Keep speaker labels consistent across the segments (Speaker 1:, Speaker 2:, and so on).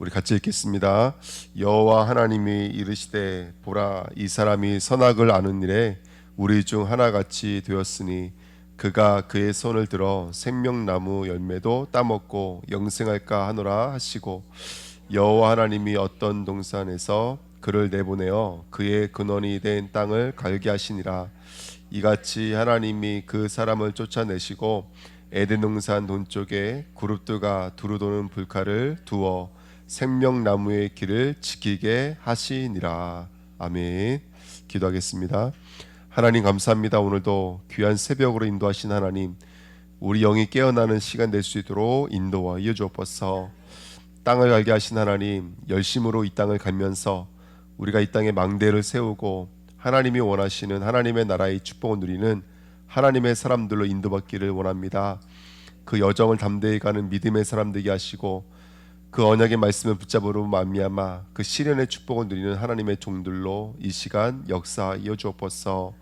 Speaker 1: 우리 같이 읽겠습니다. 여호와 하나님이 이르시되 보라 이 사람이 선악을 아는 일에 우리 중 하나같이 되었으니 그가 그의 손을 들어 생명나무 열매도 따먹고 영생할까 하노라 하시고 여호와 하나님이 어떤 동산에서 그를 내보내어 그의 근원이 된 땅을 갈게 하시니라. 이같이 하나님이 그 사람을 쫓아내시고 에덴 동산 동쪽에 그룹들과 두루 도는 불칼을 두어 생명나무의 길을 지키게 하시니라. 아멘. 기도하겠습니다. 하나님 감사합니다. 오늘도 귀한 새벽으로 인도하신 하나님, 우리 영이 깨어나는 시간 될 수 있도록 인도와 이어주옵소서. 땅을 갈게 하신 하나님, 열심으로 이 땅을 갈면서 우리가 이 땅에 망대를 세우고 하나님이 원하시는 하나님의 나라의 축복을 누리는 하나님의 사람들로 인도받기를 원합니다. 그 여정을 담대히 가는 믿음의 사람 되게 하시고 그 언약의 말씀을 붙잡으로 말미암아 그 시련의 축복을 누리는 하나님의 종들로 이 시간 역사하여 주옵소서.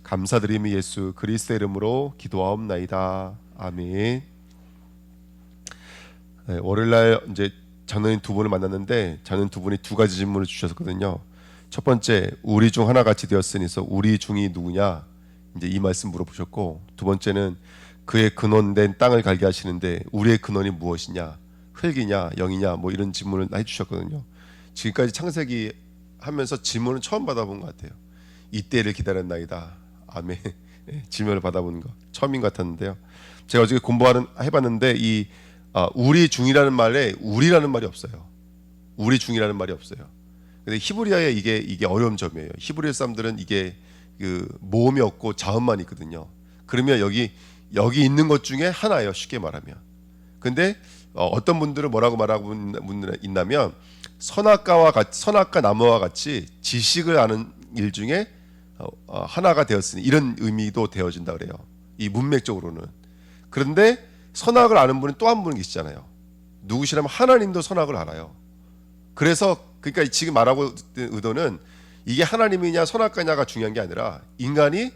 Speaker 1: 감사드리며 예수 그리스도의 이름으로 기도하옵나이다. 아멘. 네, 월요일날 이제 장로님 두 분을 만났는데 장로님 두 분이 두 가지 질문을 주셨거든요. 첫 번째, 우리 중 하나같이 되었으니서 우리 중이 누구냐, 이제 이 말씀 물어보셨고, 두 번째는 그의 근원된 땅을 갈게 하시는데 우리의 근원이 무엇이냐, 흙이냐 영이냐, 뭐 이런 질문을 해주셨거든요. 지금까지 창세기 하면서 질문을 처음 받아본 것 같아요. 이때를 기다렸나이다. 아멘. 네, 질문을 받아보는 거 처음인 것 같았는데요. 제가 어저께 해봤는데 이 우리 중이라는 말에 우리라는 말이 없어요. 우리 중이라는 말이 없어요. 근데 히브리어에 이게 어려운 점이에요. 히브리어 사람들은 이게 그 모음이 없고 자음만 있거든요. 그러면 여기 있는 것 중에 하나예요. 쉽게 말하면. 근데 어떤 분들은 뭐라고 말하고 있냐면 선악과 나무와 같이 지식을 아는 일 중에 하나가 되었으니 이런 의미도 되어진다 그래요. 이 문맥적으로는. 그런데 선악을 아는 분이 또 한 분 계시잖아요. 누구시냐면 하나님도 선악을 알아요. 그래서 그러니까 지금 말하고 있는 의도는 이게 하나님이냐 선악과냐가 중요한 게 아니라 인간이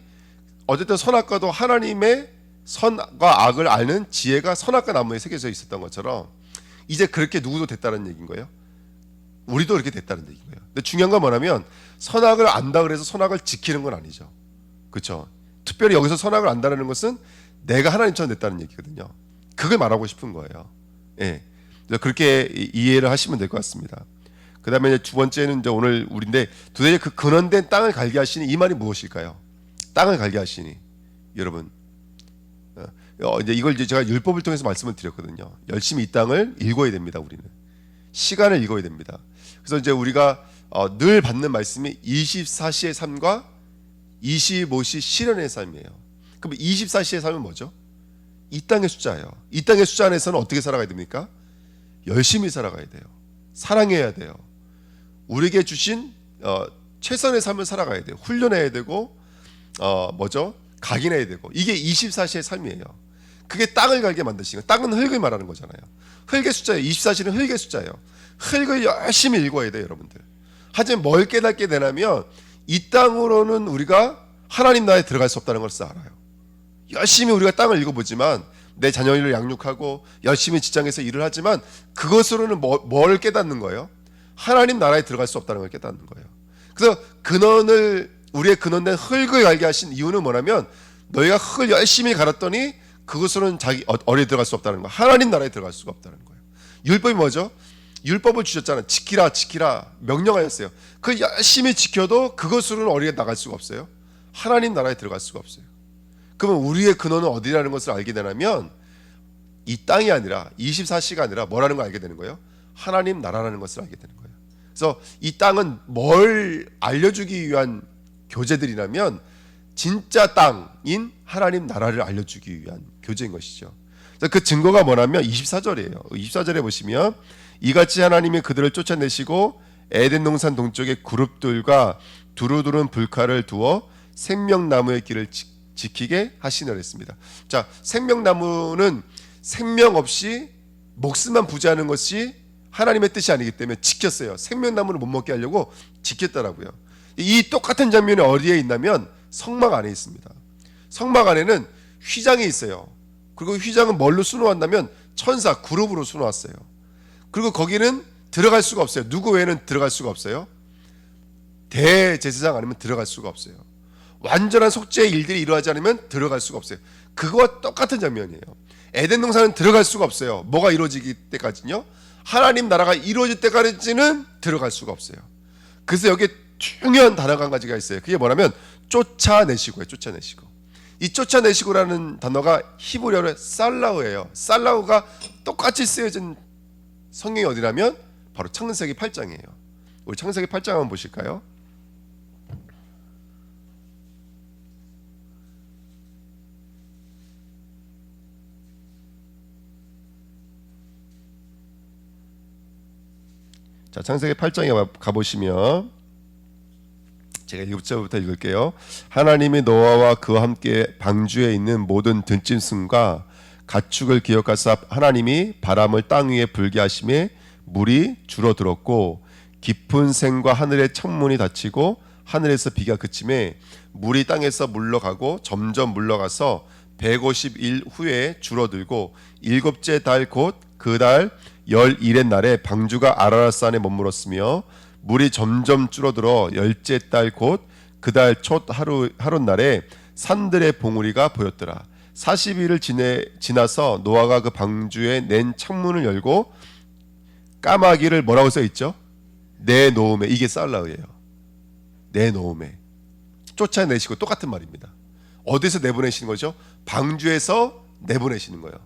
Speaker 1: 어쨌든 선악과도 하나님의 선과 악을 아는 지혜가 선악과 나무에 새겨져 있었던 것처럼 이제 그렇게 누구도 됐다는 얘기인 거예요. 우리도 그렇게 됐다는 얘기인 거예요. 근데 중요한 건 뭐냐면 선악을 안다 그래서 선악을 지키는 건 아니죠. 그렇죠? 특별히 여기서 선악을 안다는 것은 내가 하나님처럼 됐다는 얘기거든요. 그걸 말하고 싶은 거예요. 예. 그렇게 이해를 하시면 될 것 같습니다. 그 다음에 두 번째는 이제 오늘 우리인데 도대체 그 근원된 땅을 갈게 하시니 이 말이 무엇일까요? 땅을 갈게 하시니 여러분 이제 이걸 이제 제가 율법을 통해서 말씀을 드렸거든요. 열심히 이 땅을 읽어야 됩니다. 우리는 시간을 읽어야 됩니다. 그래서 이제 우리가 늘 받는 말씀이 24시의 삶과 25시 실현의 삶이에요. 그럼 24시의 삶은 뭐죠? 이 땅의 숫자예요. 이 땅의 숫자 안에서는 어떻게 살아가야 됩니까? 열심히 살아가야 돼요. 사랑해야 돼요. 우리에게 주신 최선의 삶을 살아가야 돼요. 훈련해야 되고 각인해야 되고 이게 24시의 삶이에요. 그게 땅을 갈게 만드신 거예요. 땅은 흙을 말하는 거잖아요. 흙의 숫자예요. 24시는 흙의 숫자예요. 흙을 열심히 읽어야 돼요, 여러분들. 하지만 뭘 깨닫게 되냐면 이 땅으로는 우리가 하나님 나라에 들어갈 수 없다는 것을 알아요. 열심히 우리가 땅을 읽어보지만 내 자녀를 양육하고 열심히 직장에서 일을 하지만 그것으로는 뭘 깨닫는 거예요? 하나님 나라에 들어갈 수 없다는 걸 깨닫는 거예요. 그래서 우리의 근원된 흙을 알게 하신 이유는 뭐냐면 너희가 흙을 열심히 갈았더니 그것으로는 자기 어디에 들어갈 수 없다는 거예요. 하나님 나라에 들어갈 수가 없다는 거예요. 율법이 뭐죠? 율법을 주셨잖아요. 지키라 명령하였어요. 그 열심히 지켜도 그것으로는 어디에 나갈 수가 없어요. 하나님 나라에 들어갈 수가 없어요. 그러면 우리의 근원은 어디라는 것을 알게 되냐면 이 땅이 아니라 24시가 아니라 뭐라는 걸 알게 되는 거예요? 하나님 나라라는 것을 알게 되는 거예요. 그래서 이 땅은 뭘 알려주기 위한 교재들이라면 진짜 땅인 하나님 나라를 알려주기 위한 교재인 것이죠. 그래서 그 증거가 뭐냐면 24절이에요. 24절에 보시면 이같이 하나님이 그들을 쫓아내시고 에덴 동산 동쪽에 그룹들과 두루두른 불칼을 두어 생명나무의 길을 지키게 하시느라 했습니다. 자, 생명나무는 생명 없이 목숨만 부지하는 것이 하나님의 뜻이 아니기 때문에 지켰어요. 생명나무를 못 먹게 하려고 지켰더라고요. 이 똑같은 장면이 어디에 있냐면 성막 안에 있습니다. 성막 안에는 휘장이 있어요. 그리고 휘장은 뭘로 수놓았냐면 천사 그룹으로 수놓았어요. 그리고 거기는 들어갈 수가 없어요. 누구 외에는 들어갈 수가 없어요. 대제사장 아니면 들어갈 수가 없어요. 완전한 속죄의 일들이 일어나지 않으면 들어갈 수가 없어요. 그거와 똑같은 장면이에요. 에덴 동산은 들어갈 수가 없어요. 뭐가 이루어지기 때까지는요. 하나님 나라가 이루어질 때까지는 들어갈 수가 없어요. 그래서 여기에 중요한 단어가 한 가지가 있어요. 그게 뭐냐면 쫓아내시고예요. 쫓아내시고. 이 쫓아내시고라는 단어가 히브리어로 살라우예요. 살라우가 똑같이 쓰여진 성경이 어디냐면 바로 창세기 8장이에요. 우리 창세기 8장 한번 보실까요? 자, 창세기 8장에 가보시면 제가 1절부터 읽을게요. 하나님이 노아와 그와 함께 방주에 있는 모든 들짐승과 가축을 기억하사 하나님이 바람을 땅 위에 불게 하심에 물이 줄어들었고 깊은 샘과 하늘의 창문이 닫히고 하늘에서 비가 그침에 물이 땅에서 물러가고 점점 물러가서 150일 후에 줄어들고 일곱째 달 곧 그 달 11의 날에 방주가 아라랏산에 머물었으며 물이 점점 줄어들어 열째 달 곧 그 달 첫 하룻날에 산들의 봉우리가 보였더라. 40일을 지나서 노아가 그 방주에 낸 창문을 열고 까마귀를 뭐라고 써있죠? 내놓음에. 이게 살라우예요. 내놓음에. 쫓아내시고 똑같은 말입니다. 어디서 내보내시는 거죠? 방주에서 내보내시는 거예요.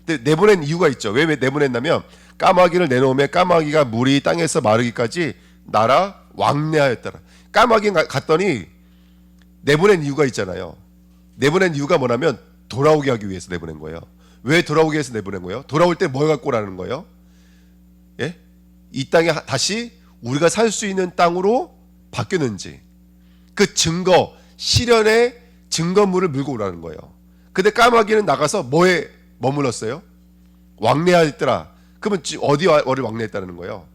Speaker 1: 근데 내보낸 이유가 있죠. 왜 내보냈냐면 까마귀를 내놓으면 까마귀가 물이 땅에서 마르기까지 날아 왕래하였더라. 까마귀 갔더니 내보낸 이유가 있잖아요. 내보낸 이유가 뭐냐면 돌아오게 하기 위해서 내보낸 거예요. 왜 돌아오게 해서 내보낸 거예요? 돌아올 때 뭘 갖고 오라는 거예요? 예? 이 땅에 다시 우리가 살 수 있는 땅으로 바뀌었는지 그 증거, 실현의 증거물을 물고 오라는 거예요. 근데 까마귀는 나가서 뭐에 머물렀어요? 왕래하였더라. 그러면 어디를 왕래했다는 거예요?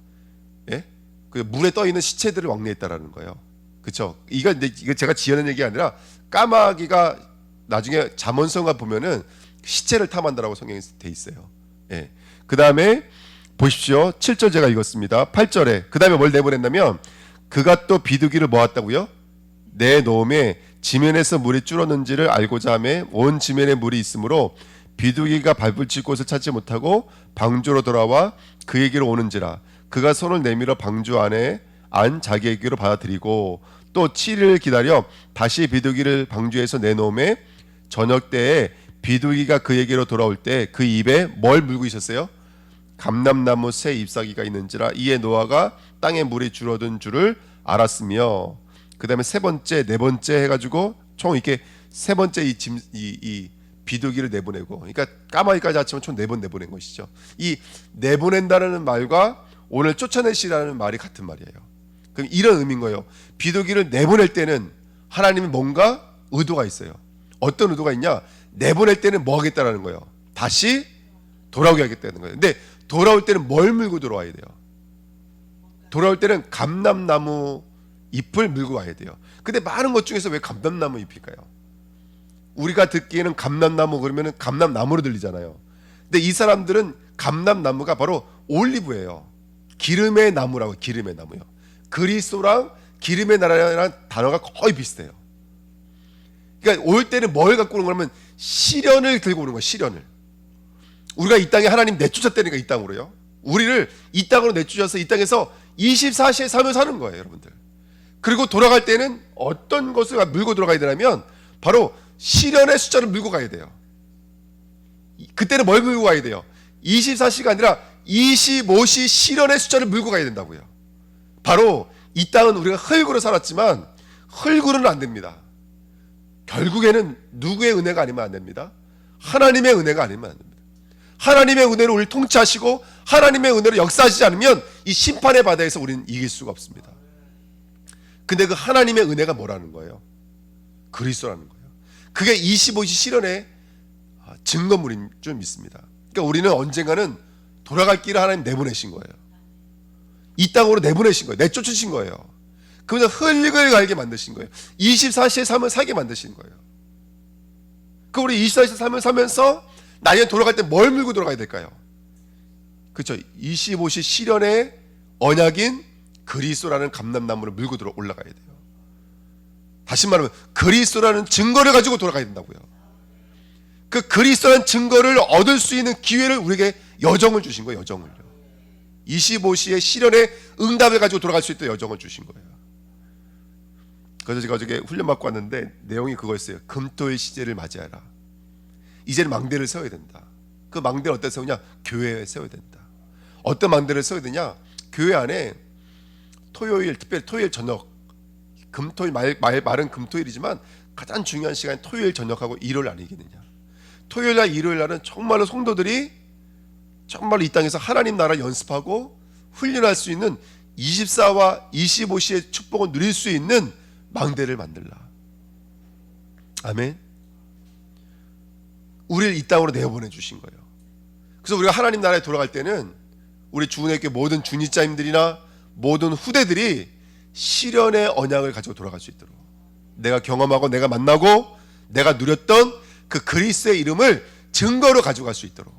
Speaker 1: 예? 그 물에 떠 있는 시체들을 왕래했다라는 거예요. 그렇죠? 이거 제가 지어낸 얘기가 아니라 까마귀가 나중에 잠언서가 보면은 시체를 탐한다라고 성경에 돼 있어요. 예. 그 다음에 보십시오. 7절 제가 읽었습니다. 8절에 그 다음에 뭘 내보냈냐면 그가 또 비둘기를 모았다고요? 내놓음에 지면에서 물이 줄었는지를 알고자 하며 온 지면에 물이 있으므로 비둘기가 발붙일 곳을 찾지 못하고 방주로 돌아와 그에게로 오는지라. 그가 손을 내밀어 방주 안에 안 자기에게로 받아들이고 또 7일을 기다려 다시 비둘기를 방주에서 내놓음에 저녁 때에 비둘기가 그에게로 돌아올 때 그 입에 뭘 물고 있었어요? 감람나무 새 잎사귀가 있는지라. 이에 노아가 땅에 물이 줄어든 줄을 알았으며 그 다음에 세 번째 네 번째 해가지고 총 이렇게 세 번째 이 비둘기를 내보내고, 그러니까 까마귀까지 합치면 총 4번 내보낸 것이죠. 이 내보낸다는 말과 오늘 쫓아내시라는 말이 같은 말이에요. 그럼 이런 의미인 거예요. 비둘기를 내보낼 때는 하나님이 뭔가 의도가 있어요. 어떤 의도가 있냐? 내보낼 때는 뭐 하겠다라는 거예요? 다시 돌아오게 하겠다는 거예요. 근데 돌아올 때는 뭘 물고 들어와야 돼요? 돌아올 때는 감람나무 잎을 물고 와야 돼요. 근데 많은 것 중에서 왜 감람나무 잎일까요? 우리가 듣기에는 감람나무 그러면 감람나무로 들리잖아요. 근데 이 사람들은 감람나무가 바로 올리브예요. 기름의 나무라고. 기름의 나무요. 그리스도랑 기름의 나라라는 단어가 거의 비슷해요. 그러니까 올 때는 뭘 갖고 오는 거냐면 시련을 들고 오는 거예요. 시련을. 우리가 이 땅에 하나님 내쫓았다니까. 이 땅으로요. 우리를 이 땅으로 내쫓아서 이 땅에서 24시에 삶을 사는 거예요, 여러분들. 그리고 돌아갈 때는 어떤 것을 물고 들어가야 되냐면 바로 시련의 숫자를 물고 가야 돼요. 그때는 뭘 물고 가야 돼요? 24시가 아니라 25시 시련의 숫자를 물고 가야 된다고요. 바로 이 땅은 우리가 흙으로 살았지만 흙으로는 안 됩니다. 결국에는 누구의 은혜가 아니면 안 됩니다. 하나님의 은혜가 아니면 안 됩니다. 하나님의 은혜로 우리를 통치하시고 하나님의 은혜로 역사하시지 않으면 이 심판의 바다에서 우리는 이길 수가 없습니다. 근데 그 하나님의 은혜가 뭐라는 거예요? 그리스도라는 거예요. 그게 25시 시련의 증거물인 줄 믿습니다. 그러니까 우리는 언젠가는 돌아갈 길을 하나님 내보내신 거예요. 이 땅으로 내보내신 거예요. 내쫓으신 거예요. 그러면서 흙을 갈게 만드신 거예요. 24시의 삶을 살게 만드신 거예요. 그 우리 24시의 삶을 살면서 나중에 돌아갈 때 뭘 물고 돌아가야 될까요? 그렇죠. 25시 시련의 언약인 그리스도라는 감람나무를 물고 들어 올라가야 돼요. 다시 말하면 그리스도라는 증거를 가지고 돌아가야 된다고요. 그 그리스도라는 증거를 얻을 수 있는 기회를 우리에게 여정을 주신 거예요. 여정을요. 25시의 시련의 응답을 가지고 돌아갈 수 있도록 여정을 주신 거예요. 그래서 제가 어저께 훈련 받고 왔는데 내용이 그거였어요. 금토일 시제를 맞이하라. 이제는 망대를 세워야 된다. 그 망대를 어디다 세우냐? 교회에 세워야 된다. 어떤 망대를 세워야 되냐? 교회 안에 토요일, 특별히 토요일 저녁, 금토일 말은 금토일이지만 가장 중요한 시간이 토요일 저녁하고 일요일 아니겠느냐. 토요일날 일요일날은 정말로 성도들이 정말로 이 땅에서 하나님 나라 연습하고 훈련할 수 있는 24와 25시의 축복을 누릴 수 있는 망대를 만들라. 아멘. 우리를 이 땅으로 내어보내 주신 거예요. 그래서 우리가 하나님 나라에 돌아갈 때는 우리 주님께 모든 주니자님들이나 모든 후대들이 시련의 언약을 가지고 돌아갈 수 있도록, 내가 경험하고 내가 만나고 내가 누렸던 그 그리스도의 이름을 증거로 가져갈 수 있도록,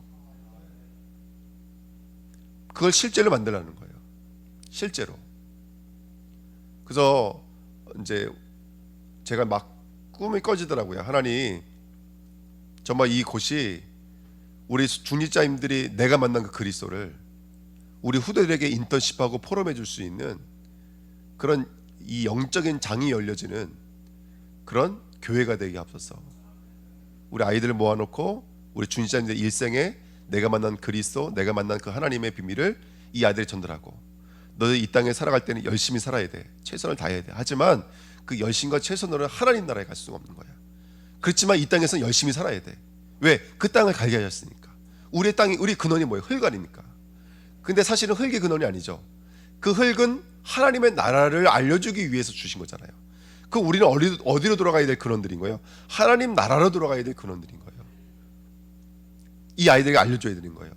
Speaker 1: 그걸 실제로 만들라는 거예요. 실제로. 그래서 이제 제가 막 꿈이 꺼지더라고요. 하나님, 정말 이곳이 우리 중직자님들이 내가 만난 그 그리스도를 우리 후대들에게 인턴십하고 포럼해 줄 수 있는 그런 이 영적인 장이 열려지는 그런 교회가 되게 앞서서 우리 아이들을 모아놓고 우리 중직자님들 일생에 내가 만난 그리스도, 내가 만난 그 하나님의 비밀을 이 아이들이 전달하고, 너희 이 땅에 살아갈 때는 열심히 살아야 돼, 최선을 다해야 돼. 하지만 그 열심과 최선으로는 하나님 나라에 갈 수가 없는 거야. 그렇지만 이 땅에서는 열심히 살아야 돼. 왜? 그 땅을 갈게 하셨으니까. 우리의 땅이, 우리 근원이 뭐예요? 흙 아닙니까? 근데 사실은 흙이 근원이 아니죠. 그 흙은 하나님의 나라를 알려주기 위해서 주신 거잖아요. 그 우리는 어디로 돌아가야 될 근원들인 거예요? 하나님 나라로 돌아가야 될 근원들인 거예요. 이 아이들에게 알려줘야 되는 거예요.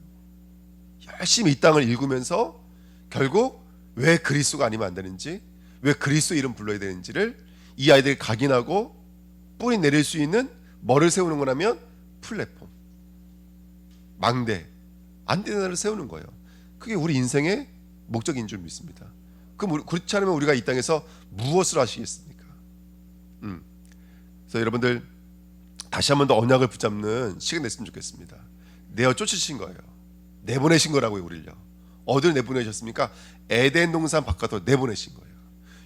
Speaker 1: 열심히 이 땅을 읽으면서 결국 왜 그리스도가 아니면 안 되는지, 왜 그리스도 이름 불러야 되는지를 이 아이들이 각인하고 뿌리 내릴 수 있는 뭐를 세우는 거냐면 플랫폼, 망대, 안테나를 세우는 거예요. 그게 우리 인생의 목적인 줄 믿습니다. 그렇지 않으면 우리가 이 땅에서 무엇을 하시겠습니까? 그래서 여러분들 다시 한 번 더 언약을 붙잡는 시간 됐으면 좋겠습니다. 내어 쫓으신 거예요. 내보내신 거라고요. 우리를요. 어디로 내보내셨습니까? 에덴 동산 바깥으로 내보내신 거예요.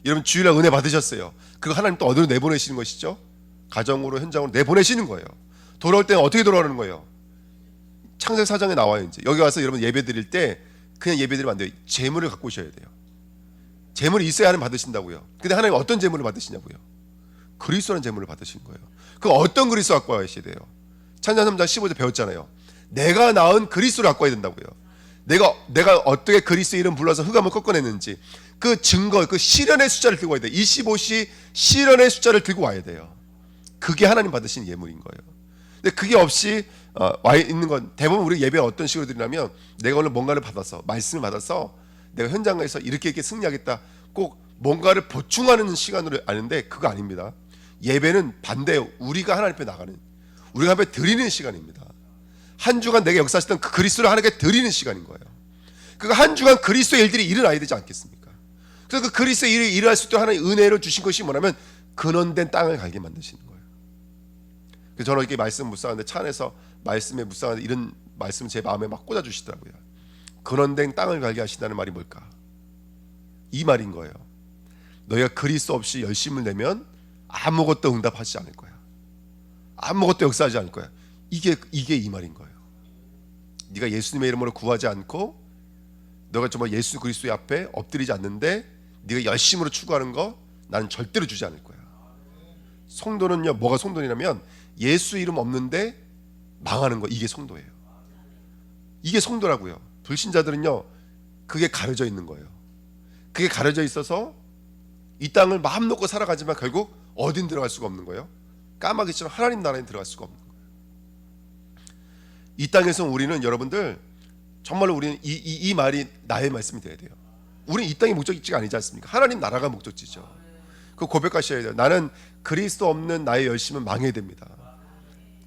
Speaker 1: 여러분 주일날 은혜 받으셨어요. 그거 하나님 또 어디로 내보내시는 것이죠? 가정으로, 현장으로 내보내시는 거예요. 돌아올 때는 어떻게 돌아오는 거예요? 창세기 4장에 나와요. 이제 여기 와서 여러분 예배 드릴 때 그냥 예배 드리면 안 돼요. 재물을 갖고 오셔야 돼요. 재물이 있어야 하나님 받으신다고요. 근데 하나님 어떤 재물을 받으시냐고요? 그리스도라는 재물을 받으신 거예요. 그 어떤 그리스도 갖고 와야 돼요? 찬양 3장 15절 배웠잖아요. 내가 낳은 그리스도를 갖고 와야 된다고요. 내가 어떻게 그리스도 이름 불러서 흑암을 꺾어냈는지 그 증거, 그 시련의 숫자를 들고 와야 돼요. 25시 시련의 숫자를 들고 와야 돼요. 그게 하나님 받으신 예물인 거예요. 근데 그게 없이 와 있는 건, 대부분 우리 예배를 어떤 식으로 드리냐면, 내가 오늘 뭔가를 받아서, 말씀을 받아서 내가 현장에서 이렇게 승리하겠다, 꼭 뭔가를 보충하는 시간으로 아는데 그거 아닙니다. 예배는 반대요. 우리가 하나님 앞에 나가는, 우리가 하나님 앞에 드리는 시간입니다. 한 주간 내가 역사하셨던 그 그리스도를 하나님께 드리는 시간인 거예요. 그 한 주간 그리스도의 일들이 일어나야 되지 않겠습니까? 그래서 그 그리스도의 일을 일어날 수 있도록 하나님 은혜로 주신 것이 뭐냐면 근원된 땅을 갈게 만드시는 거예요. 그래서 저는 이렇게 말씀 묵상하는데, 차 안에서 말씀에 묵상하는데 이런 말씀 제 마음에 막 꽂아주시더라고요. 근원된 땅을 갈게 하신다는 말이 뭘까? 이 말인 거예요. 너희가 그리스도 없이 열심을 내면 아무것도 응답하지 않을 거야. 아무것도 역사하지 않을 거야. 이게 이 말인 거예요. 네가 예수님의 이름으로 구하지 않고, 너가 정말 예수 그리스도의 앞에 엎드리지 않는데 네가 열심으로 추구하는 거 나는 절대로 주지 않을 거야. 성도는요, 뭐가 성도냐면 예수 이름 없는데 망하는 거, 이게 성도예요. 이게 성도라고요. 불신자들은요, 그게 가려져 있는 거예요. 그게 가려져 있어서 이 땅을 마음 놓고 살아가지만 결국 어딘 들어갈 수가 없는 거예요. 까마귀처럼 하나님 나라에 들어갈 수가 없는 거예요. 이 땅에서 우리는, 여러분들 정말로 우리는 이 말이 나의 말씀이 돼야 돼요. 우리는 이 땅이 목적지가 아니지 않습니까? 하나님 나라가 목적지죠. 그 고백하셔야 돼요. 나는 그리스도 없는 나의 열심은 망해야 됩니다.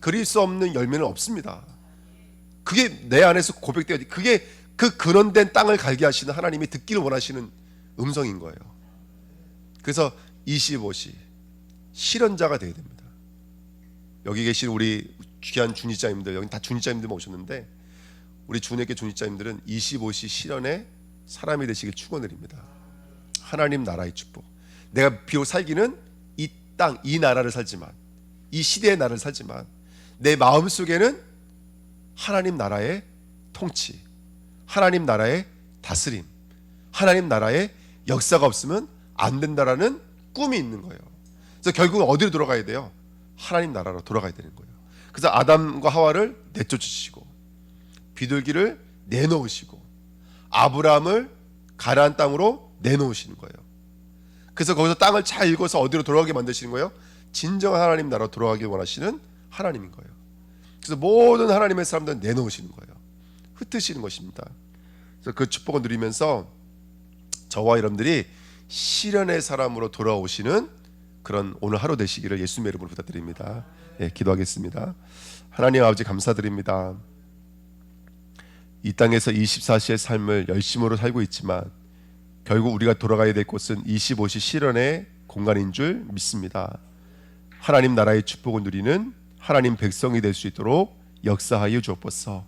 Speaker 1: 그리스도 없는 열매는 없습니다. 그게 내 안에서 고백돼야 돼. 그게 그 근원된 땅을 갈게 하시는 하나님이 듣기를 원하시는 음성인 거예요. 그래서 25시 실현자가 되어야 됩니다. 여기 계신 우리 귀한 중직자님들, 여기 다 중직자님들만 오셨는데 우리 주님께 중직자님들은 25시 실현의 사람이 되시길 축원드립니다. 하나님 나라의 축복. 내가 비록 살기는 이 땅, 이 나라를 살지만, 이 시대의 나라를 살지만 내 마음속에는 하나님 나라의 통치, 하나님 나라의 다스림, 하나님 나라의 역사가 없으면 안 된다라는 꿈이 있는 거예요. 그래서 결국은 어디로 돌아가야 돼요? 하나님 나라로 돌아가야 되는 거예요. 그래서 아담과 하와를 내쫓으시고 비둘기를 내놓으시고 아브라함을 가나안 땅으로 내놓으시는 거예요. 그래서 거기서 땅을 잘 읽어서 어디로 돌아가게 만드시는 거예요? 진정한 하나님 나라로 돌아가길 원하시는 하나님인 거예요. 그래서 모든 하나님의 사람들은 내놓으시는 거예요. 흩으시는 것입니다. 그래서 그 축복을 누리면서 저와 여러분들이 실현의 사람으로 돌아오시는 그런 오늘 하루 되시기를 예수님의 이름으로 부탁드립니다. 예, 기도하겠습니다. 하나님 아버지 감사드립니다. 이 땅에서 24시의 삶을 열심으로 살고 있지만 결국 우리가 돌아가야 될 곳은 25시 실현의 공간인 줄 믿습니다. 하나님 나라의 축복을 누리는 하나님 백성이 될 수 있도록 역사하여 주옵소서.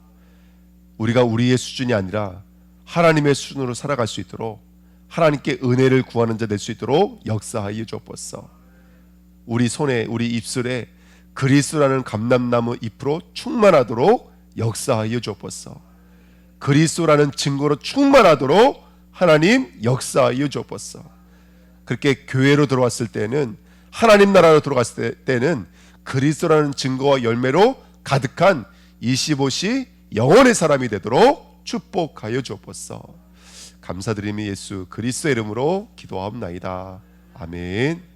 Speaker 1: 우리가 우리의 수준이 아니라 하나님의 수준으로 살아갈 수 있도록 하나님께 은혜를 구하는 자 될 수 있도록 역사하여 주옵소서. 우리 손에 우리 입술에 그리스도라는 감람나무 잎으로 충만하도록 역사하여 주옵소서. 그리스도라는 증거로 충만하도록 하나님 역사하여 주옵소서. 그렇게 교회로 들어왔을 때는 하나님 나라로 들어갔을 때는 그리스도라는 증거와 열매로 가득한 25시 영원의 사람이 되도록 축복하여 주옵소서. 감사드리며 예수 그리스도의 이름으로 기도하옵나이다. 아멘.